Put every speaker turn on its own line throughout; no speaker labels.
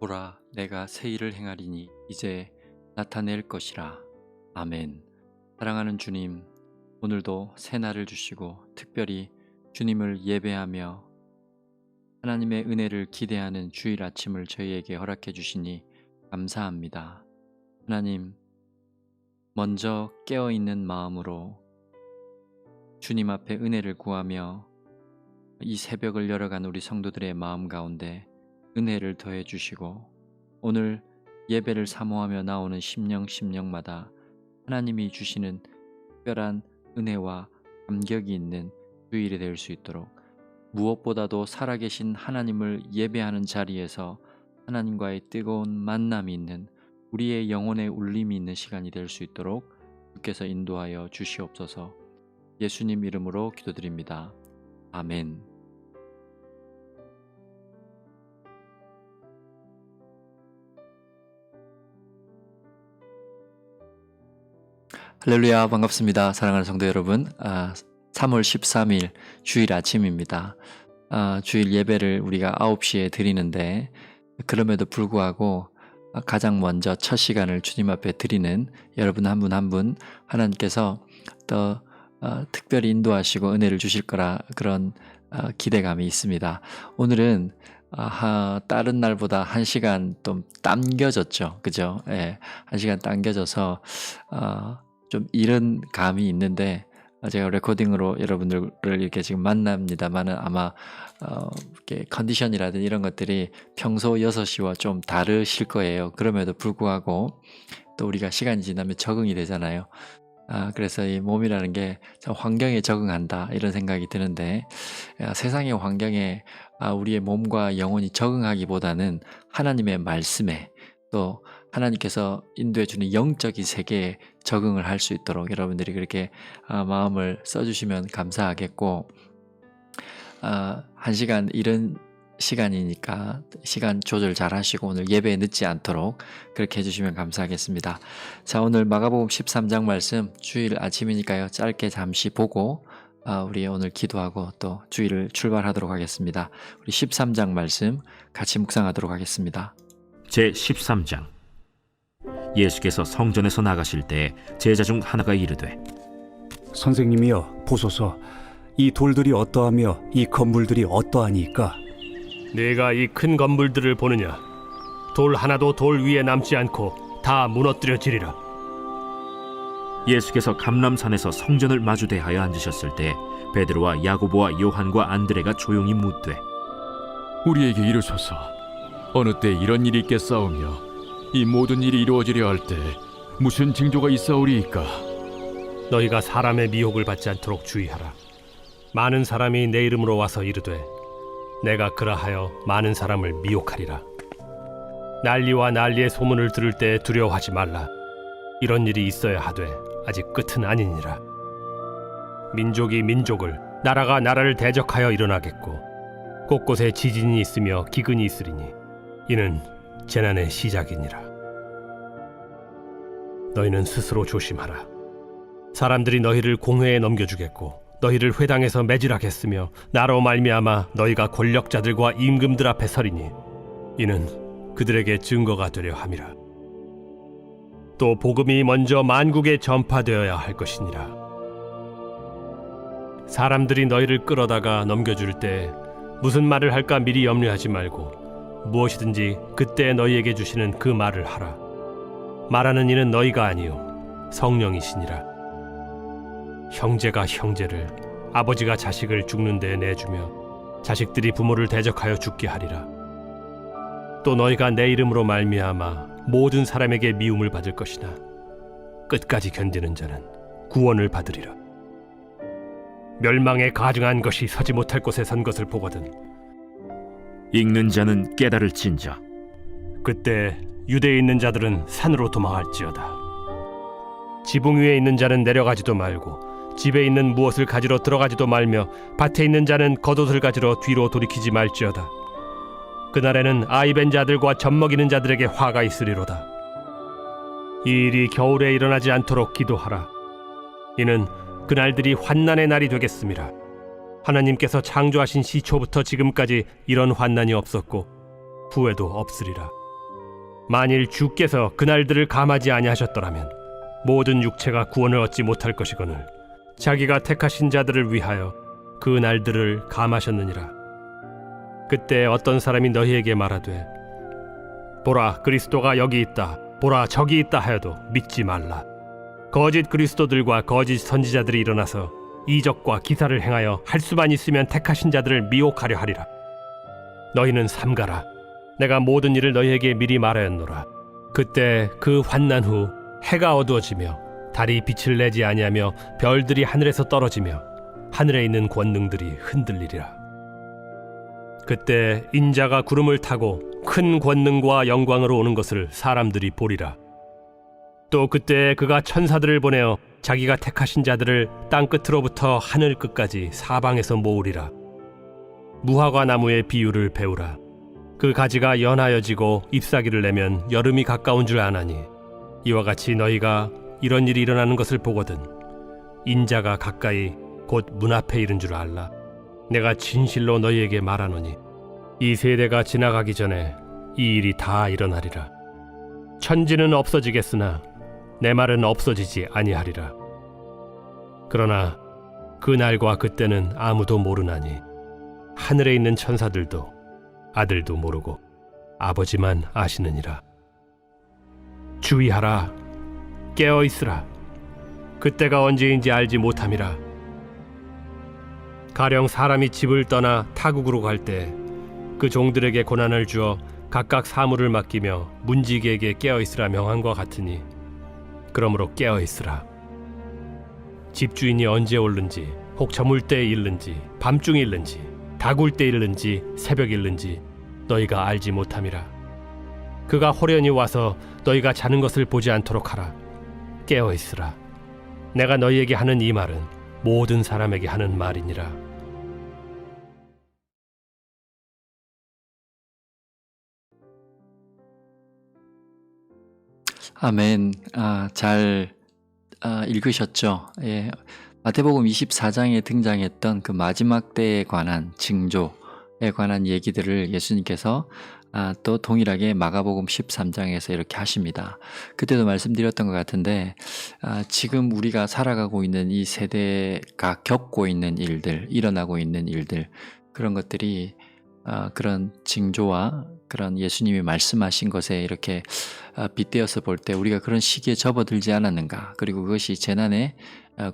보라, 내가 새 일을 행하리니 이제 나타낼 것이라. 아멘. 사랑하는 주님, 오늘도 새 날을 주시고 특별히 주님을 예배하며 하나님의 은혜를 기대하는 주일 아침을 저희에게 허락해 주시니 감사합니다. 하나님, 먼저 깨어있는 마음으로 주님 앞에 은혜를 구하며 이 새벽을 열어간 우리 성도들의 마음 가운데 은혜를 더해 주시고, 오늘 예배를 사모하며 나오는 심령마다 하나님이 주시는 특별한 은혜와 감격이 있는 주일이 될 수 있도록, 무엇보다도 살아계신 하나님을 예배하는 자리에서 하나님과의 뜨거운 만남이 있는, 우리의 영혼의 울림이 있는 시간이 될 수 있도록 주께서 인도하여 주시옵소서. 예수님 이름으로 기도드립니다. 아멘. 할렐루야, 반갑습니다. 사랑하는 성도 여러분, 3월 13일 주일 아침입니다. 주일 예배를 우리가 9시에 드리는데, 그럼에도 불구하고 가장 먼저 첫 시간을 주님 앞에 드리는 여러분 한 분 한 분 하나님께서 더 특별히 인도하시고 은혜를 주실 거라, 그런 기대감이 있습니다. 오늘은 다른 날보다 1시간 좀 당겨졌죠. 그죠? 예, 1시간 당겨져서 좀 이른 감이 있는데, 제가 레코딩으로 여러분들을 이렇게 지금 만납니다만은 아마 이렇게 컨디션이라든지 이런 것들이 평소 6시와 좀 다르실 거예요. 그럼에도 불구하고 또 우리가 시간이 지나면 적응이 되잖아요. 그래서 이 몸이라는 게 참 환경에 적응한다, 이런 생각이 드는데, 세상의 환경에 우리의 몸과 영혼이 적응하기보다는 하나님의 말씀에, 또 하나님께서 인도해 주는 영적인 세계에 적응을 할 수 있도록 여러분들이 그렇게 마음을 써주시면 감사하겠고, 1시간 이른 시간이니까 시간 조절 잘 하시고 오늘 예배에 늦지 않도록 그렇게 해주시면 감사하겠습니다. 자, 오늘 마가복음 13장 말씀, 주일 아침이니까요, 짧게 잠시 보고 우리 오늘 기도하고 또 주일을 출발하도록 하겠습니다. 우리 13장 말씀 같이 묵상하도록 하겠습니다.
제13장. 예수께서 성전에서 나가실 때 제자 중 하나가 이르되,
선생님이여, 보소서, 이 돌들이 어떠하며 이 건물들이 어떠하니까?
네가 이 큰 건물들을 보느냐? 돌 하나도 돌 위에 남지 않고 다 무너뜨려지리라.
예수께서 감람산에서 성전을 마주 대하여 앉으셨을 때 베드로와 야고보와 요한과 안드레가 조용히 묻되,
우리에게 이르소서, 어느 때 이런 일이 있겠사오며 이 모든 일이 이루어지려 할 때 무슨 징조가 있사오리이까?
너희가 사람의 미혹을 받지 않도록 주의하라. 많은 사람이 내 이름으로 와서 이르되 내가 그라하여 많은 사람을 미혹하리라. 난리와 난리의 소문을 들을 때 두려워하지 말라. 이런 일이 있어야 하되 아직 끝은 아니니라. 민족이 민족을, 나라가 나라를 대적하여 일어나겠고 곳곳에 지진이 있으며 기근이 있으리니 이는 재난의 시작이니라. 너희는 스스로 조심하라. 사람들이 너희를 공회에 넘겨주겠고 너희를 회당에서 매질하겠으며 나로 말미암아 너희가 권력자들과 임금들 앞에 서리니 이는 그들에게 증거가 되려 함이라. 또 복음이 먼저 만국에 전파되어야 할 것이니라. 사람들이 너희를 끌어다가 넘겨줄 때 무슨 말을 할까 미리 염려하지 말고 무엇이든지 그때 너희에게 주시는 그 말을 하라. 말하는 이는 너희가 아니요 성령이시니라. 형제가 형제를, 아버지가 자식을 죽는 데에 내주며 자식들이 부모를 대적하여 죽게 하리라. 또 너희가 내 이름으로 말미암아 모든 사람에게 미움을 받을 것이나 끝까지 견디는 자는 구원을 받으리라. 멸망에 가증한 것이 서지 못할 곳에 선 것을 보거든
읽는 자는 깨달을진저.
그때 유대에 있는 자들은 산으로 도망할지어다. 지붕 위에 있는 자는 내려가지도 말고 집에 있는 무엇을 가지러 들어가지도 말며 밭에 있는 자는 겉옷을 가지러 뒤로 돌이키지 말지어다. 그날에는 아이 벤 자들과 젖 먹이는 자들에게 화가 있으리로다. 이 일이 겨울에 일어나지 않도록 기도하라. 이는 그날들이 환난의 날이 되겠음이라. 하나님께서 창조하신 시초부터 지금까지 이런 환난이 없었고 후에도 없으리라. 만일 주께서 그날들을 감하지 아니하셨더라면 모든 육체가 구원을 얻지 못할 것이거늘 자기가 택하신 자들을 위하여 그 날들을 감하셨느니라. 그때 어떤 사람이 너희에게 말하되 보라 그리스도가 여기 있다, 보라 저기 있다 하여도 믿지 말라. 거짓 그리스도들과 거짓 선지자들이 일어나서 이적과 기사를 행하여 할 수만 있으면 택하신 자들을 미혹하려 하리라. 너희는 삼가라. 내가 모든 일을 너희에게 미리 말하였노라. 그때 그 환난 후 해가 어두워지며 달이 빛을 내지 아니하며 별들이 하늘에서 떨어지며 하늘에 있는 권능들이 흔들리리라. 그때 인자가 구름을 타고 큰 권능과 영광으로 오는 것을 사람들이 보리라. 또 그때 그가 천사들을 보내어 자기가 택하신 자들을 땅 끝으로부터 하늘 끝까지 사방에서 모으리라. 무화과 나무의 비유를 배우라. 그 가지가 연하여지고 잎사귀를 내면 여름이 가까운 줄 아나니 이와 같이 너희가 이런 일이 일어나는 것을 보거든 인자가 가까이 곧 문 앞에 이른 줄 알라. 내가 진실로 너희에게 말하노니 이 세대가 지나가기 전에 이 일이 다 일어나리라. 천지는 없어지겠으나 내 말은 없어지지 아니하리라. 그러나 그 날과 그때는 아무도 모르나니 하늘에 있는 천사들도 아들도 모르고 아버지만 아시느니라. 주의하라. 깨어 있으라. 그때가 언제인지 알지 못함이라. 가령 사람이 집을 떠나 타국으로 갈 때 그 종들에게 고난을 주어 각각 사물을 맡기며 문지기에게 깨어 있으라 명함과 같으니 그러므로 깨어 있으라. 집주인이 언제 올는지 혹 저물 때에 일는지 밤중에 일는지 다굴 때 일는지 새벽 일는지 너희가 알지 못함이라. 그가 호련히 와서 너희가 자는 것을 보지 않도록 하라. 깨어 있으라. 내가 너희에게 하는 이 말은 모든 사람에게 하는 말이니라.
아멘. 잘 읽으셨죠? 예. 마태복음 24장에 등장했던 그 마지막 때에 관한 징조에 관한 얘기들을 예수님께서 또 동일하게 마가복음 13장에서 이렇게 하십니다. 그때도 말씀드렸던 것 같은데 지금 우리가 살아가고 있는 이 세대가 겪고 있는 일들, 일어나고 있는 일들, 그런 것들이 그런 징조와 그런 예수님이 말씀하신 것에 이렇게 빗대어서 볼 때 우리가 그런 시기에 접어들지 않았는가, 그리고 그것이 재난의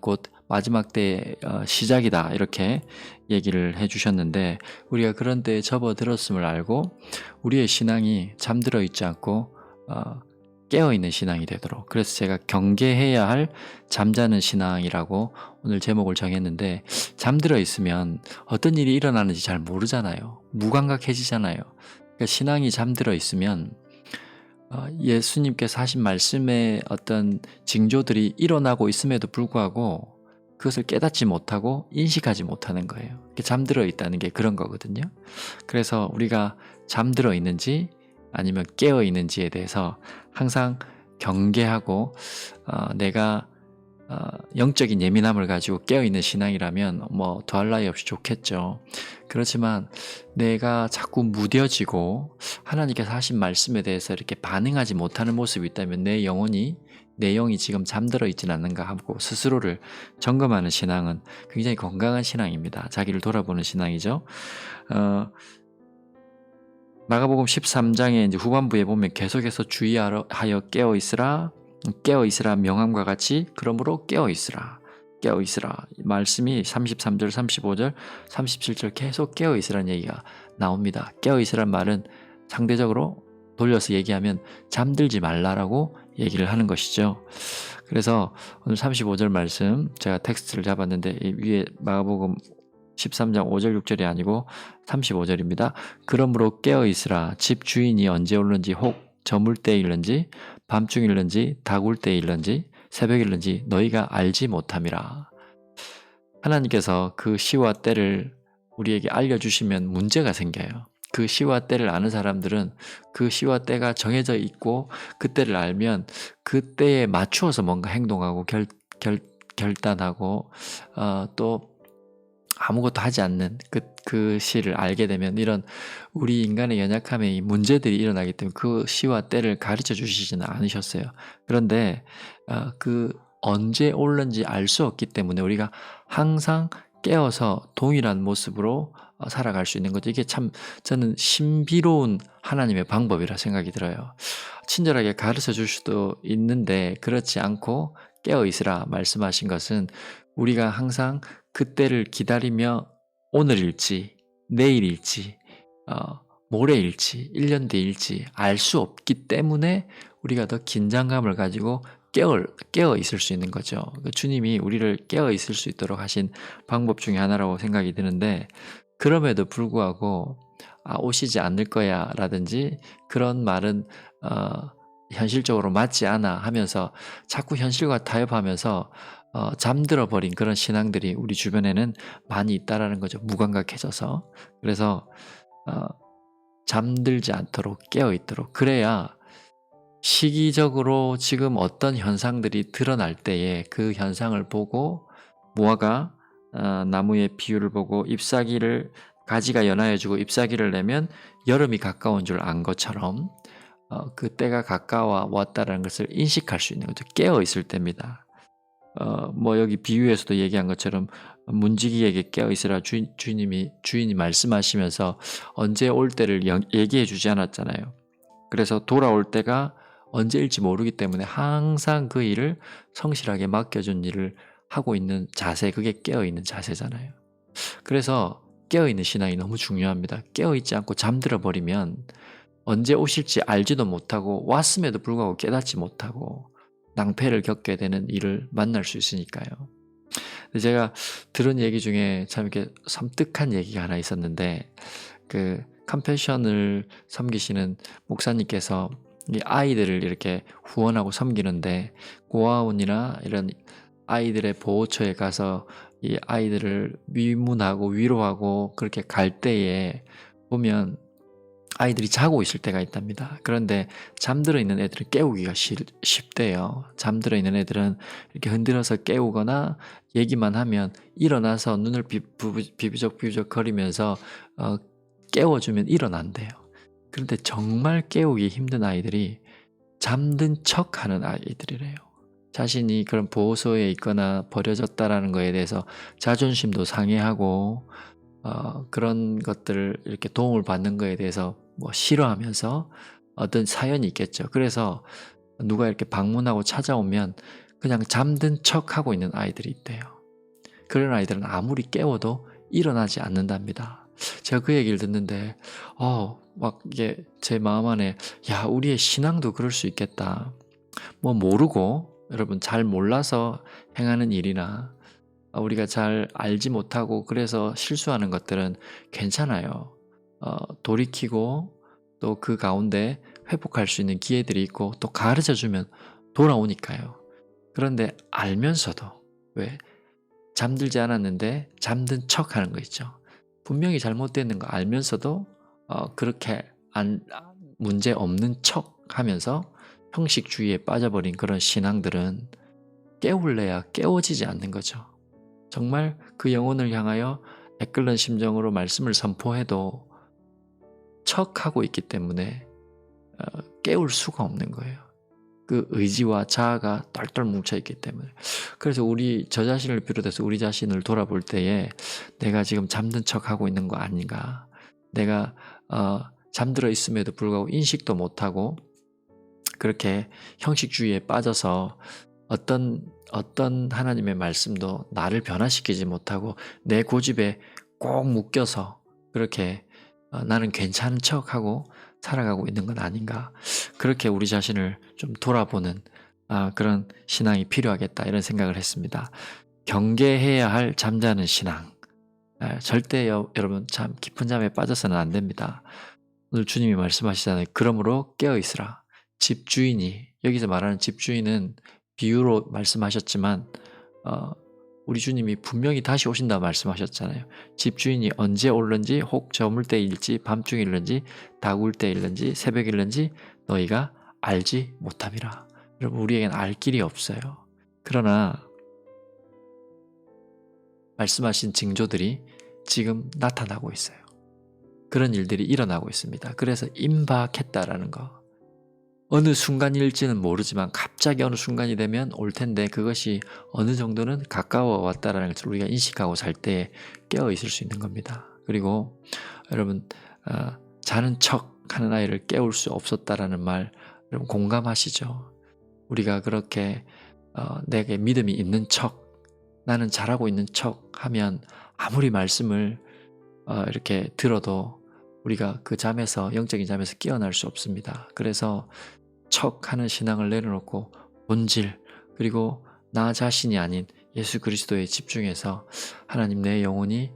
곧 마지막 때의 시작이다, 이렇게 얘기를 해주셨는데, 우리가 그런 때에 접어들었음을 알고 우리의 신앙이 잠들어 있지 않고 깨어있는 신앙이 되도록, 그래서 제가 경계해야 할 잠자는 신앙이라고 오늘 제목을 정했는데, 잠들어 있으면 어떤 일이 일어나는지 잘 모르잖아요. 무감각해지잖아요. 그러니까 신앙이 잠들어 있으면 예수님께서 하신 말씀의 어떤 징조들이 일어나고 있음에도 불구하고 그것을 깨닫지 못하고 인식하지 못하는 거예요. 잠들어 있다는 게 그런 거거든요. 그래서 우리가 잠들어 있는지 아니면 깨어 있는지에 대해서 항상 경계하고 내가 영적인 예민함을 가지고 깨어있는 신앙이라면 뭐 더할 나위 없이 좋겠죠. 그렇지만 내가 자꾸 무뎌지고 하나님께서 하신 말씀에 대해서 이렇게 반응하지 못하는 모습이 있다면 내 영이 지금 잠들어 있지는 않는가 하고 스스로를 점검하는 신앙은 굉장히 건강한 신앙입니다. 자기를 돌아보는 신앙이죠. 마가복음 13장의 이제 후반부에 보면 계속해서 주의하여 깨어 있으라 명함과 같이 그러므로 깨어 있으라 말씀이 33절, 35절, 37절 계속 깨어 있으라는 얘기가 나옵니다. 깨어 있으란 말은 상대적으로 돌려서 얘기하면 잠들지 말라라고 얘기를 하는 것이죠. 그래서 오늘 35절 말씀 제가 텍스트를 잡았는데 위에 마가복음 13장 5절 6절이 아니고 35절입니다. 그러므로 깨어 있으라. 집 주인이 언제 오는지 혹 저물 때에 일는지 밤중에 일는지 다굴 때에 일는지 새벽에 일는지 너희가 알지 못함이라. 하나님께서 그 시와 때를 우리에게 알려주시면 문제가 생겨요. 그 시와 때를 아는 사람들은 그 시와 때가 정해져 있고 그 때를 알면 그 때에 맞추어서 뭔가 행동하고 결단하고 또 아무것도 하지 않는 그 그 시를 알게 되면 이런 우리 인간의 연약함에 이 문제들이 일어나기 때문에 그 시와 때를 가르쳐 주시지는 않으셨어요. 그런데 그 언제 옳는지 알 수 없기 때문에 우리가 항상 깨어서 동일한 모습으로 살아갈 수 있는 거죠. 이게 참 저는 신비로운 하나님의 방법이라 생각이 들어요. 친절하게 가르쳐 줄 수도 있는데 그렇지 않고 깨어 있으라 말씀하신 것은 우리가 항상 그때를 기다리며 오늘일지 내일일지 모레일지 1년 뒤일지 알 수 없기 때문에 우리가 더 긴장감을 가지고 깨어 있을 수 있는 거죠. 주님이 우리를 깨어 있을 수 있도록 하신 방법 중에 하나라고 생각이 드는데 그럼에도 불구하고 오시지 않을 거야 라든지 그런 말은 현실적으로 맞지 않아 하면서 자꾸 현실과 타협하면서 잠들어 버린 그런 신앙들이 우리 주변에는 많이 있다라는 거죠. 무감각해져서. 그래서 잠들지 않도록 깨어 있도록 그래야 시기적으로 지금 어떤 현상들이 드러날 때에 그 현상을 보고 무화과 나무의 비율을 보고 잎사귀를 가지가 연하여지고 잎사귀를 내면 여름이 가까운 줄 안 것처럼 그 때가 가까워 왔다는 것을 인식할 수 있는 거죠. 깨어 있을 때입니다. 뭐 여기 비유에서도 얘기한 것처럼 문지기에게 깨어 있으라 주인이 말씀하시면서 언제 올 때를 얘기해 주지 않았잖아요. 그래서 돌아올 때가 언제일지 모르기 때문에 항상 그 일을 성실하게 맡겨준 일을 하고 있는 자세, 그게 깨어있는 자세잖아요. 그래서 깨어있는 신앙이 너무 중요합니다. 깨어있지 않고 잠들어 버리면 언제 오실지 알지도 못하고 왔음에도 불구하고 깨닫지 못하고 낭패를 겪게 되는 일을 만날 수 있으니까요. 근데 제가 들은 얘기 중에 참 이렇게 섬뜩한 얘기가 하나 있었는데 그 컴패션을 섬기시는 목사님께서 이 아이들을 이렇게 후원하고 섬기는데 고아원이나 이런 아이들의 보호처에 가서 이 아이들을 위문하고 위로하고 그렇게 갈 때에 보면 아이들이 자고 있을 때가 있답니다. 그런데 잠들어 있는 애들을 깨우기가 쉽대요. 잠들어 있는 애들은 이렇게 흔들어서 깨우거나 얘기만 하면 일어나서 눈을 비비적 거리면서 깨워주면 일어난대요. 그런데 정말 깨우기 힘든 아이들이 잠든 척하는 아이들이래요. 자신이 그런 보호소에 있거나 버려졌다라는 거에 대해서 자존심도 상해하고 그런 것들을 이렇게 도움을 받는 거에 대해서 뭐 싫어하면서 어떤 사연이 있겠죠. 그래서 누가 이렇게 방문하고 찾아오면 그냥 잠든 척하고 있는 아이들이 있대요. 그런 아이들은 아무리 깨워도 일어나지 않는답니다. 제가 그 얘기를 듣는데 막 이게 제 마음 안에 야, 우리의 신앙도 그럴 수 있겠다. 뭐 모르고 여러분 잘 몰라서 행하는 일이나 우리가 잘 알지 못하고 그래서 실수하는 것들은 괜찮아요. 돌이키고 또 그 가운데 회복할 수 있는 기회들이 있고 또 가르쳐주면 돌아오니까요. 그런데 알면서도 왜 잠들지 않았는데 잠든 척하는 거 있죠. 분명히 잘못되는 거 알면서도 그렇게 문제 없는 척하면서 형식주의에 빠져버린 그런 신앙들은 깨울래야 깨워지지 않는 거죠. 정말 그 영혼을 향하여 애끓는 심정으로 말씀을 선포해도 척하고 있기 때문에 깨울 수가 없는 거예요. 그 의지와 자아가 똘똘 뭉쳐있기 때문에. 그래서 저 자신을 비롯해서 우리 자신을 돌아볼 때에 내가 지금 잠든 척하고 있는 거 아닌가. 내가 잠들어 있음에도 불구하고 인식도 못하고 그렇게 형식주의에 빠져서 어떤 하나님의 말씀도 나를 변화시키지 못하고 내 고집에 꼭 묶여서 그렇게 나는 괜찮은 척하고 살아가고 있는 건 아닌가. 그렇게 우리 자신을 좀 돌아보는 그런 신앙이 필요하겠다 이런 생각을 했습니다. 경계해야 할 잠자는 신앙. 절대 여러분 참 깊은 잠에 빠져서는 안 됩니다. 오늘 주님이 말씀하시잖아요. 그러므로 깨어있으라. 집주인이, 여기서 말하는 집주인은 비유로 말씀하셨지만 우리 주님이 분명히 다시 오신다 말씀하셨잖아요. 집주인이 언제 올는지 혹 저물 때일지 밤중일는지 다구울 때일는지 새벽일는지 너희가 알지 못함이라. 여러분 우리에겐 알 길이 없어요. 그러나 말씀하신 징조들이 지금 나타나고 있어요. 그런 일들이 일어나고 있습니다. 그래서 임박했다라는 거. 어느 순간일지는 모르지만 갑자기 어느 순간이 되면 올 텐데 그것이 어느 정도는 가까워 왔다라는 것을 우리가 인식하고 살 때 깨어 있을 수 있는 겁니다. 그리고 여러분 자는 척 하는 아이를 깨울 수 없었다라는 말 여러분 공감하시죠? 우리가 그렇게 내게 믿음이 있는 척 나는 잘하고 있는 척 하면 아무리 말씀을 이렇게 들어도 우리가 그 잠에서 영적인 잠에서 깨어날 수 없습니다. 그래서 척하는 신앙을 내려놓고 본질 그리고 나 자신이 아닌 예수 그리스도에 집중해서 하나님 내 영혼이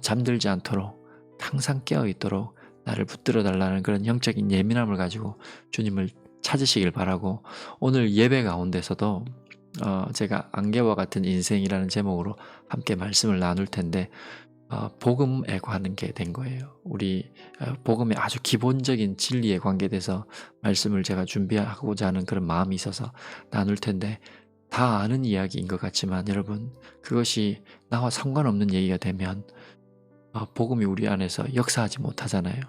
잠들지 않도록 항상 깨어있도록 나를 붙들어 달라는 그런 영적인 예민함을 가지고 주님을 찾으시길 바라고 오늘 예배 가운데서도 제가 안개와 같은 인생이라는 제목으로 함께 말씀을 나눌 텐데 복음에 관한 게 된 거예요. 우리 복음의 아주 기본적인 진리에 관계돼서 말씀을 제가 준비하고자 하는 그런 마음이 있어서 나눌 텐데 다 아는 이야기인 것 같지만 여러분 그것이 나와 상관없는 얘기가 되면 복음이 우리 안에서 역사하지 못하잖아요.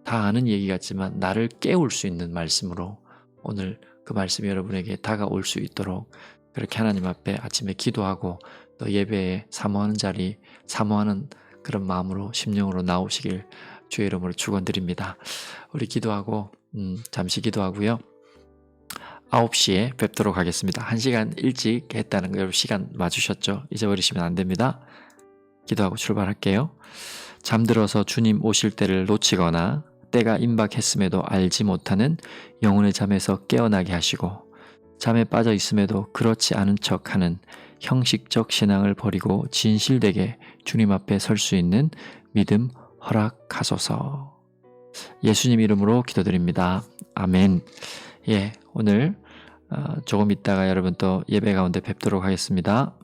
다 아는 얘기 같지만 나를 깨울 수 있는 말씀으로 오늘 그 말씀이 여러분에게 다가올 수 있도록 그렇게 하나님 앞에 아침에 기도하고 또 예배에 사모하는 자리 사모하는 그런 마음으로 심령으로 나오시길 주의 이름으로 축원드립니다. 우리 기도하고 잠시 기도하고요. 9시에 뵙도록 하겠습니다. 1시간 일찍 했다는 거 여러분 시간 맞으셨죠? 잊어버리시면 안 됩니다. 기도하고 출발할게요. 잠들어서 주님 오실 때를 놓치거나 때가 임박했음에도 알지 못하는 영혼의 잠에서 깨어나게 하시고 잠에 빠져 있음에도 그렇지 않은 척하는 형식적 신앙을 버리고 진실되게 주님 앞에 설 수 있는 믿음 허락하소서. 예수님 이름으로 기도드립니다. 아멘. 오늘 조금 있다가 여러분 또 예배 가운데 뵙도록 하겠습니다.